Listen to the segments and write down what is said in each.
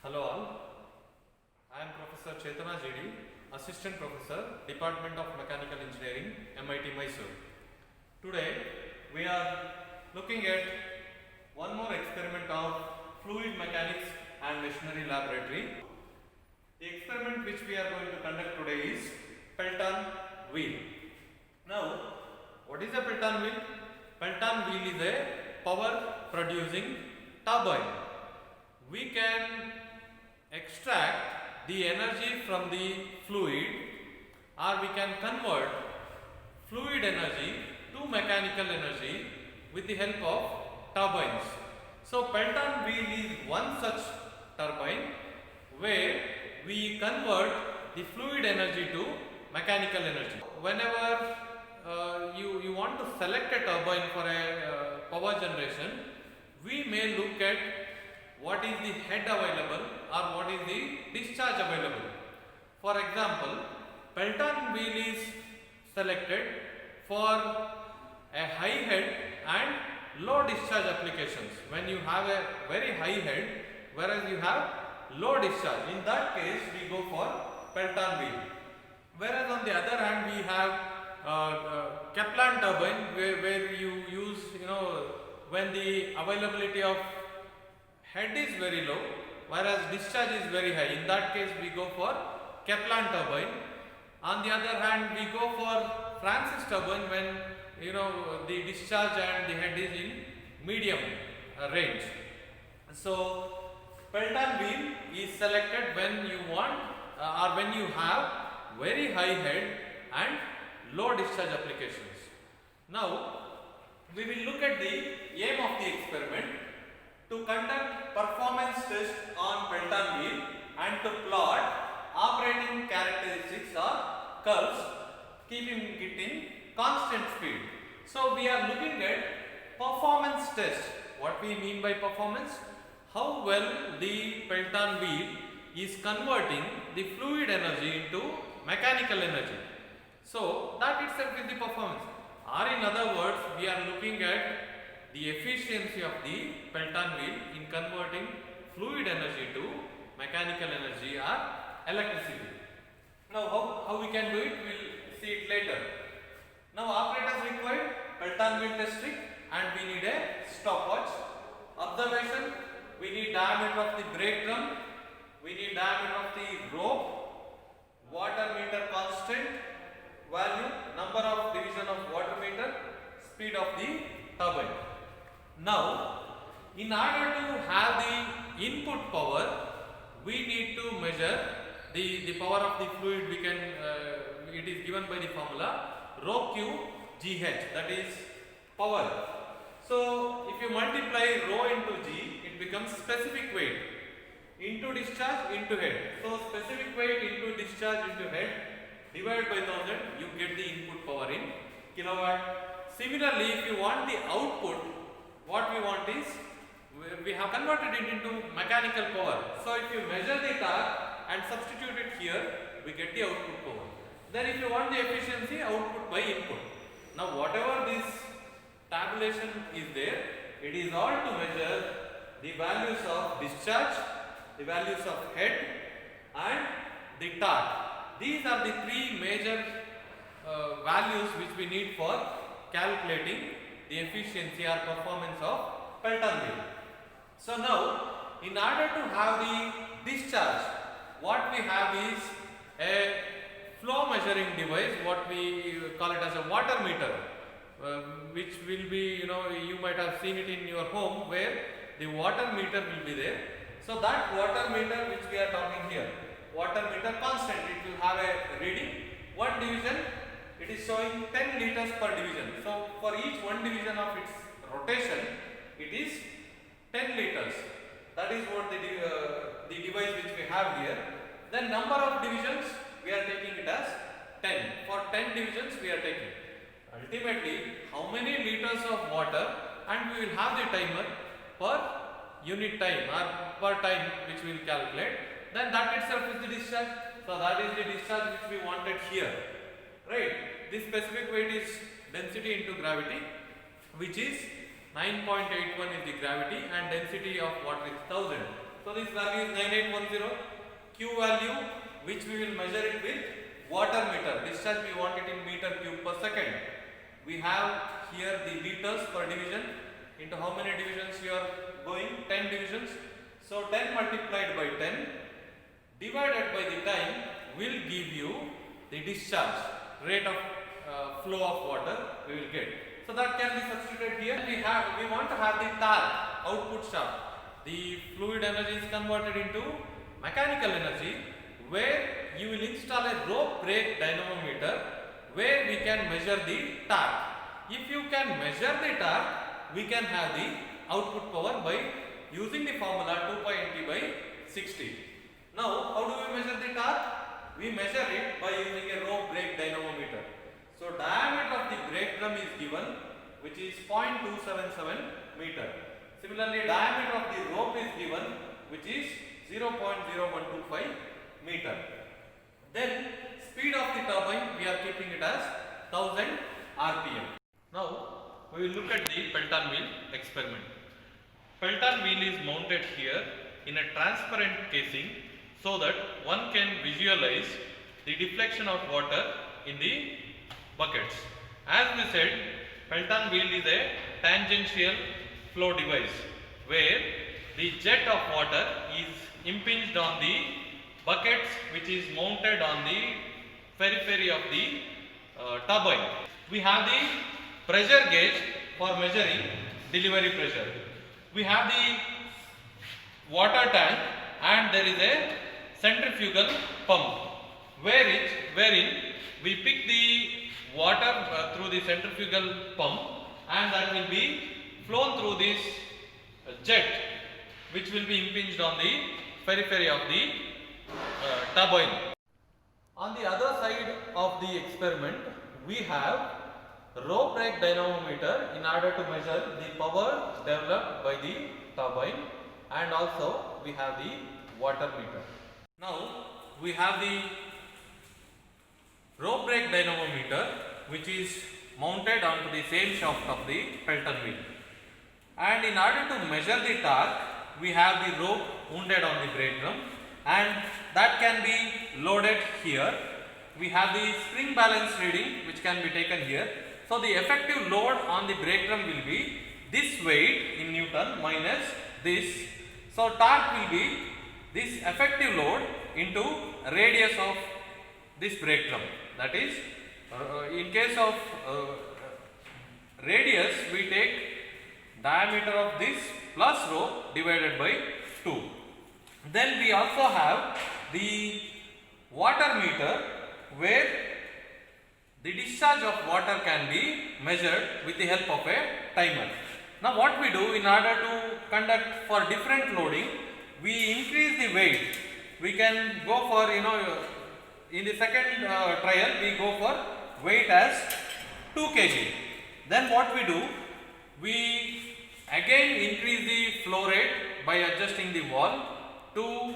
Hello all, I am Professor Chetana GD, Assistant Professor, Department of Mechanical Engineering, MIT Mysore. Today we are looking at one more experiment of Fluid Mechanics and Machinery Laboratory. The experiment which we are going to conduct today is Pelton wheel. Now, what is a Pelton wheel? Pelton wheel is a power producing turbine. We can extract the energy from the fluid, or we can convert fluid energy to mechanical energy with the help of turbines. So Pelton wheel is one such turbine where we convert the fluid energy to mechanical energy. Whenever you want to select a turbine for a power generation, we may look at what is the head available or what is the discharge available. For example, Pelton wheel is selected for a high head and low discharge applications. When you have a very high head whereas you have low discharge, in that case we go for Pelton wheel. Whereas on the other hand we have Kaplan turbine where you use when the availability of head is very low whereas discharge is very high. In that case we go for Kaplan turbine. On the other hand we go for Francis turbine when the discharge and the head is in medium range. So Pelton wheel is selected when you want or when you have very high head and low discharge applications. Now we will look at the aim of the experiment to conduct performance test on Pelton wheel and to plot operating characteristics or curves keeping it in constant speed. So we are looking at performance test. What we mean by performance? How well the Pelton wheel is converting the fluid energy into mechanical energy. So that itself is the performance. Or in other words, we are looking at the efficiency of the Pelton wheel in converting fluid energy to mechanical energy or electricity. Now how we can do it, we will see it later. Now operators required Pelton wheel test rig and we need a stopwatch. Observation, we need diameter of the brake drum, we need diameter of the rope, water meter constant value, number of division of water meter, speed of the turbine. Now, in order to have the input power, we need to measure the power of the fluid. We can it is given by the formula rho Q GH, that is power. So, if you multiply rho into G, it becomes specific weight into discharge into head. So, specific weight into discharge into head divided by 1000, you get the input power in kilowatt. Similarly, if you want the output, what we want is, we have converted it into mechanical power. So if you measure the torque and substitute it here, we get the output power. Then if you want the efficiency, output by input. Now whatever this tabulation is there, it is all to measure the values of discharge, the values of head and the torque. These are the three major values which we need for calculating the efficiency or performance of Pelton wheel. So now, in order to have the discharge, what we have is a flow measuring device, what we call it as a water meter, which will be, you might have seen it in your home where the water meter will be there. So that water meter which we are talking here, water meter constant, it will have a reading, one division, it is showing 10 liters per division. So for each one division of its rotation, it is 10 liters. That is what the device which we have here. Then number of divisions, we are taking it as 10. For 10 divisions we are taking. Ultimately, how many liters of water, and we will have the timer per unit time or per time which we will calculate. Then that itself is the discharge. So that is the discharge which we wanted here. Right? This specific weight is density into gravity, which is 9.81 is the gravity and density of water is 1000. So this value is 9810. Q value, which we will measure it with water meter. Discharge we want it in meter cube per second. We have here the liters per division. Into how many divisions you are going? 10 divisions. So 10 multiplied by 10 divided by the time will give you the discharge rate of flow of water we will get. So that can be substituted here. We want to have the torque output shaft. The fluid energy is converted into mechanical energy, where you will install a rope brake dynamometer where we can measure the torque. If you can measure the torque, we can have the output power by using the formula 2 pi nt by 60. Now, how do we measure the torque? We measure it by using a rope brake dynamometer. So, diameter of the brake drum is given, which is 0.277 meter. Similarly, diameter of the rope is given, which is 0.0125 meter. Then, speed of the turbine, we are keeping it as 1000 rpm. Now, we will look at the Pelton wheel experiment. Pelton wheel is mounted here in a transparent casing so that one can visualize the deflection of water in the buckets. As we said, Pelton wheel is a tangential flow device where the jet of water is impinged on the buckets which is mounted on the periphery of the turbine. We have the pressure gauge for measuring delivery pressure. We have the water tank and there is a centrifugal pump wherein we pick the water through the centrifugal pump and that will be flown through this jet which will be impinged on the periphery of the turbine. On the other side of the experiment, we have rope brake dynamometer in order to measure the power developed by the turbine, and also we have the water meter. Now we have the rope brake dynamometer which is mounted onto the same shaft of the Pelton wheel, and in order to measure the torque we have the rope wounded on the brake drum and that can be loaded here. We have the spring balance reading which can be taken here. So the effective load on the brake drum will be this weight in Newton minus this. So torque will be this effective load into radius of this brake drum. That is, in case of radius, we take diameter of this plus rope divided by 2. Then we also have the water meter where the discharge of water can be measured with the help of a timer. Now what we do in order to conduct for different loading, we increase the weight. We can go for, in the second trial we go for weight as 2 kg. Then what we do, we again increase the flow rate by adjusting the valve to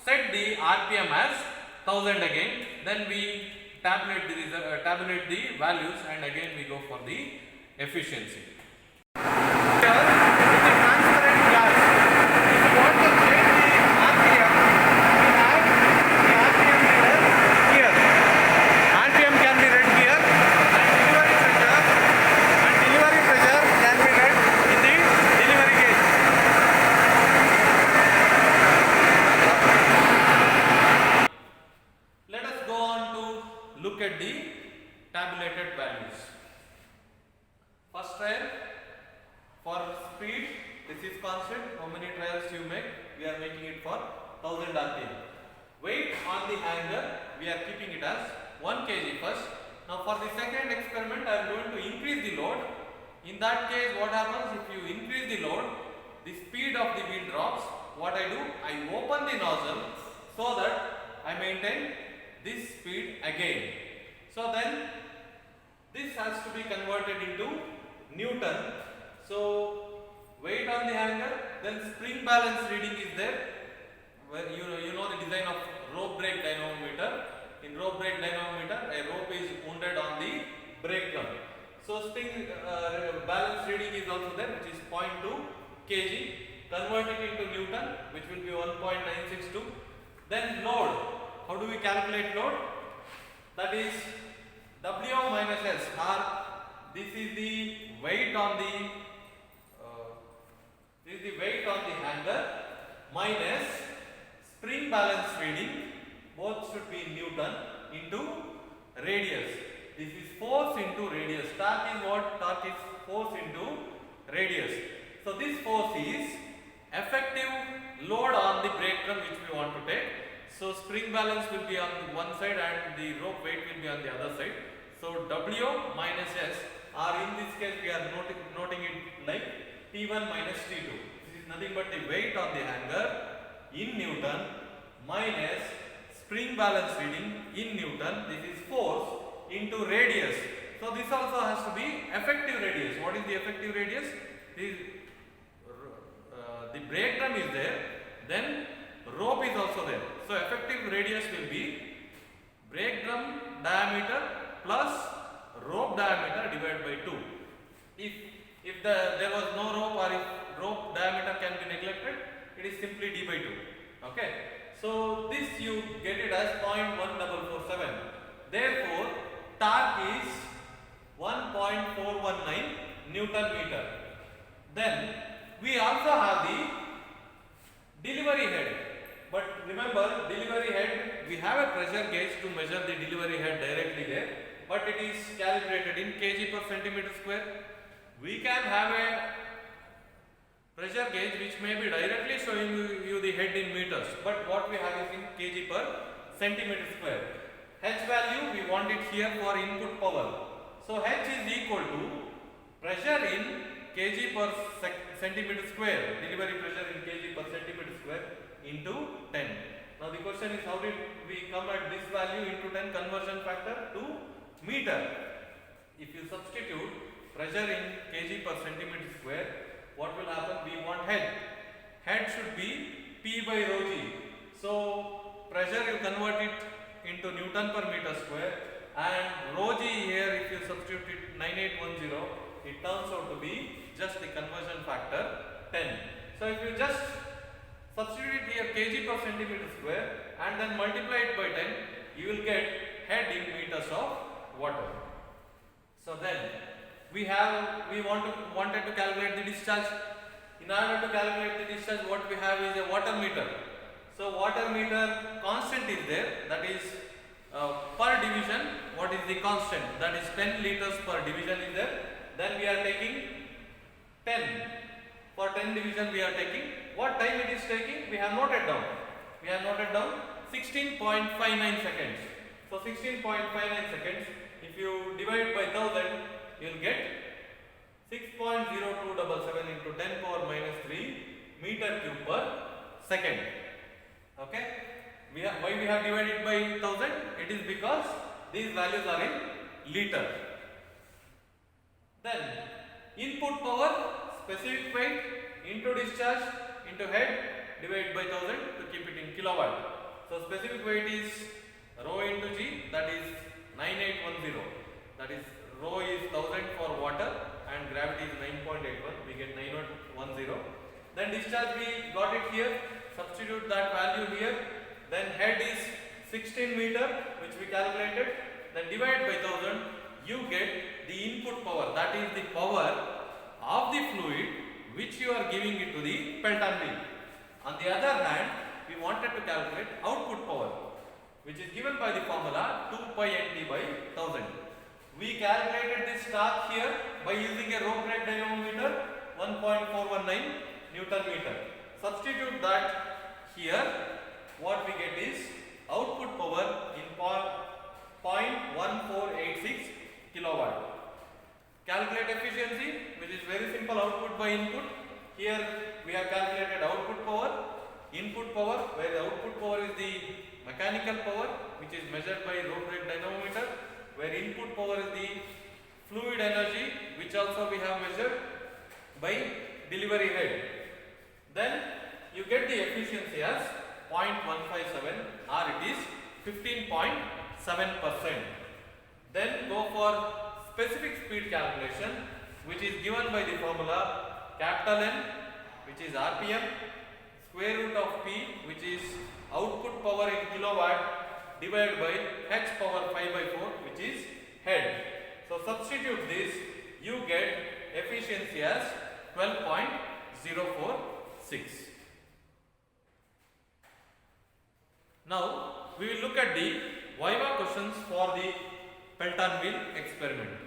set the RPM as 1000 again. Then we tabulate the values and again we go for the efficiency. Here in the transparent glass, if you want to change the RPM, we have the RPM reader here. RPM can be read here and delivery pressure can be read in the delivery gauge. Let us go on to look at the tabulated values. First trial, for speed, this is constant. How many trials you make? We are making it for 1000 rpm. Weight on the hanger, we are keeping it as 1 kg first. Now for the second experiment, I am going to increase the load. In that case, what happens if you increase the load? The speed of the wheel drops. What I do? I open the nozzle so that I maintain this speed again. So then this has to be converted into Newton. So weight on the hanger, then spring balance reading is there. Where you know the design of rope brake dynamometer. In rope brake dynamometer, a rope is wounded on the brake drum. So spring balance reading is also there, which is 0.2 kg. convert it into Newton, which will be 1.962. Then load. How do we calculate load? That is W minus S. This is the weight on the hanger minus spring balance reading. Both should be in Newton into radius. This is force into radius. Torque is what? Torque is force into radius. So this force is effective load on the brake drum which we want to take. So spring balance will be on one side and the rope weight will be on the other side. So W minus S, or in this case we are noting it like T1 minus T2. This is nothing but the weight on the hanger in Newton minus spring balance reading in Newton. This is force into radius. So this also has to be effective radius. What is the effective radius? The brake drum is there, then rope is also there. So effective radius will be brake drum diameter plus rope diameter divided by 2. If there was no rope, or if rope diameter can be neglected, it is simply d by 2. Okay. So this you get it as 0.1447. Therefore, torque is 1.419 Newton meter. Then we also have the delivery head. But remember, delivery head, we have a pressure gauge to measure the delivery head directly there, but it is calibrated in kg per centimeter square. We can have a pressure gauge which may be directly showing you the head in meters, but what we have is in kg per centimeter square. H value we want it here for input power. So H is equal to pressure in kg per centimeter square, delivery pressure in kg per centimeter square into 10. Now the question is, how did we come at this value into 10 conversion factor to meter? If you substitute pressure in kg per centimeter square, what will happen? We want head. Head should be P by rho g. So pressure you convert it into Newton per meter square, and rho g here if you substitute it 9810, it turns out to be just the conversion factor 10. So if you just substitute it here kg per centimeter square and then multiply it by 10, you will get head in meters of water. So then wanted to calculate the discharge. In order to calculate the discharge, what we have is a water meter. So water meter constant is there, that is per division. What is the constant? That is 10 liters per division is there. Then we are taking 10. For 10 division we are taking. What time it is taking? We have noted down. 16.59 seconds. So 16.59 seconds. If you divide by 1000, you will get 6.0277 into 10 power minus 3 meter cube per second. Okay. Why we have divided by 1000? It is because these values are in liter. Then input power, specific weight into discharge into head divided by 1000 to keep it in kilowatt. So specific weight is rho into g, that is 9810. That is rho is 1000 for water and gravity is 9.81. We get 9810. Then discharge we got it here. Substitute that value here. Then head is 16 meter, which we calculated. Then divide by 1000. You get the input power. That is the power of the fluid which you are giving it to the Pelton wheel. On the other hand, we wanted to calculate output power, which is given by the formula 2 pi nt by 1000. We calculated this torque here by using a rope brake dynamometer 1.419 Newton meter. Substitute that here. What we get is output power in 0.1486 kilowatt. Calculate efficiency, which is very simple, output by input. Here we have calculated output power, input power, where the output power is the mechanical power, which is measured by rope brake dynamometer, where input power is the fluid energy, which also we have measured by delivery head. Then you get the efficiency as 0.157, or it is 15.7%. Then go for specific speed calculation, which is given by the formula capital N which is RPM, square root of P, which is output power in kilowatt, divided by H power 5 by 4, which is head. So substitute this, you get efficiency as 12.046. Now we will look at the Viva questions for the Pelton wheel experiment.